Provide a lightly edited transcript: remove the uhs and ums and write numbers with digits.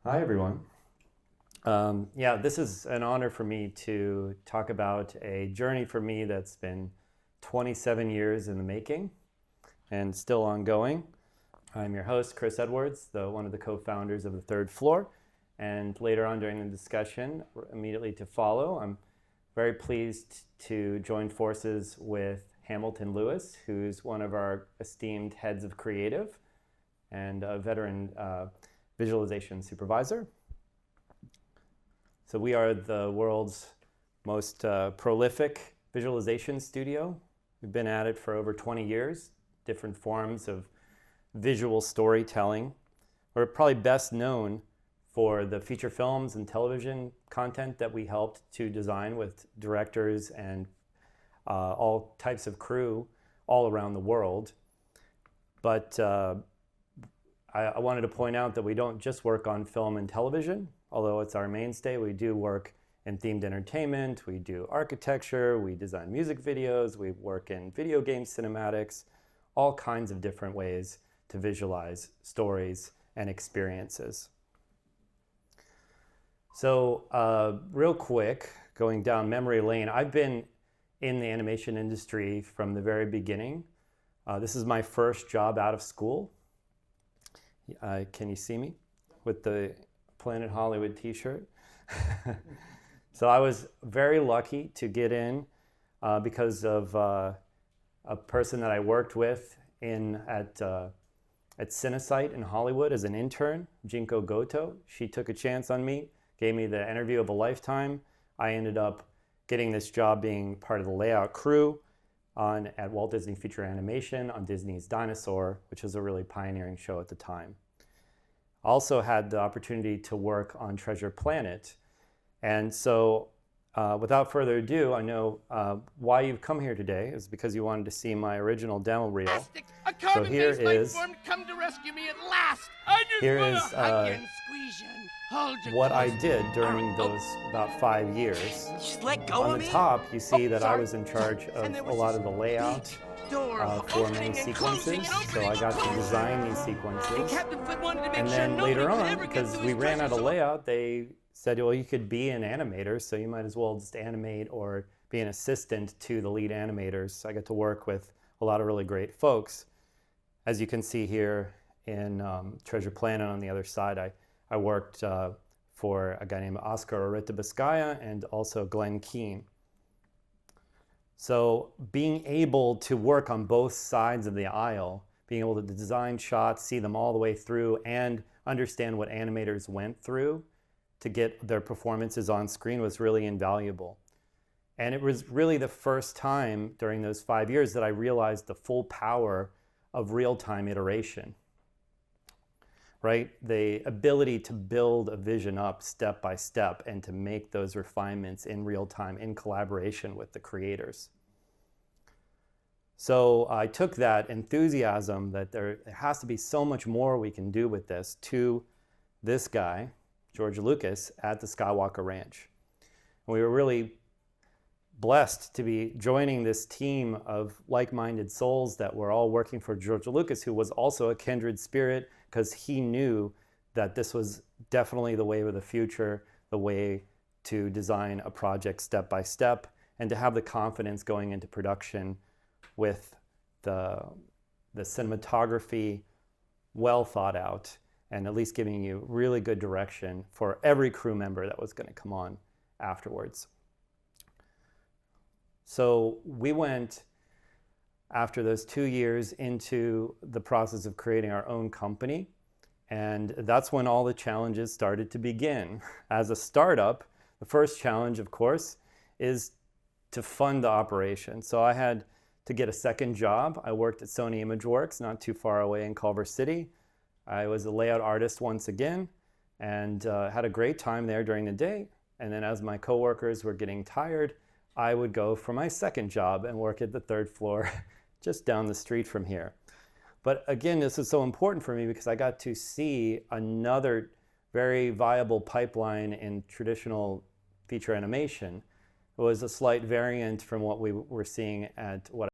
Hi, everyone. Yeah, this is an honor for me to talk about a journey for me that's been 27 years in the making and still ongoing. I'm your host, Chris Edwards, one of the co-founders of the Third Floor. And later on during the discussion, immediately to follow, I'm very pleased to join forces with Hamilton Lewis, who's one of our esteemed heads of creative and a veteran visualization supervisor. So we are the world's most prolific visualization studio. We've been at it for over 20 years, different forms of visual storytelling. We're probably best known for the feature films and television content that we helped to design with directors and all types of crew all around the world. But I wanted to point out that we don't just work on film and television, although it's our mainstay. We do work in themed entertainment, we do architecture, we design music videos, we work in video game cinematics, all kinds of different ways to visualize stories and experiences. So real quick, going down memory lane, I've been in the animation industry from the very beginning. This is my first job out of school. Can you see me with the Planet Hollywood t-shirt? So I was very lucky to get in because of a person that I worked with at Cinesite in Hollywood as an intern, Jinko Goto. She took a chance on me, gave me the interview of a lifetime. I ended up getting this job being part of the layout crew at Walt Disney Feature Animation on Disney's Dinosaur, which was a really pioneering show at the time. Also had the opportunity to work on Treasure Planet. And so without further ado, I know why you've come here today is because you wanted to see my original demo reel. So here is come to rescue me at last. What I did during those about 5 years. Just let go On of the me. top, you see that I sorry. was in charge of And there a was lot this of the layout for many sequences. So I got to design these sequences. Captain Flint wanted to make And sure then nobody later could on, ever get because to we his ran out treasure of zone. layout, they said, well, you could be an animator, so you might as well just animate or be an assistant to the lead animators. So I got to work with a lot of really great folks. As you can see here in Treasure Planet on the other side, I worked for a guy named Oscar Orita and also Glenn Keane. So being able to work on both sides of the aisle, being able to design shots, see them all the way through, and understand what animators went through to get their performances on screen was really invaluable. And it was really the first time during those 5 years that I realized the full power of real-time iteration. Right? The ability to build a vision up step by step and to make those refinements in real time in collaboration with the creators. So I took that enthusiasm that there has to be so much more we can do with this to this guy, George Lucas, at the Skywalker Ranch. And we were really blessed to be joining this team of like-minded souls that were all working for George Lucas, who was also a kindred spirit, because he knew that this was definitely the way of the future, the way to design a project step by step, and to have the confidence going into production with the cinematography well thought out, and at least giving you really good direction for every crew member that was going to come on afterwards. So we went, after those 2 years, into the process of creating our own company. And that's when all the challenges started to begin. As a startup, the first challenge, of course, is to fund the operation. So I had to get a second job. I worked at Sony ImageWorks, not too far away in Culver City. I was a layout artist once again, and had a great time there during the day. And then as my coworkers were getting tired, I would go for my second job and work at the Third Floor just down the street from here. But again, this is so important for me because I got to see another very viable pipeline in traditional feature animation. It was a slight variant from what we were seeing at what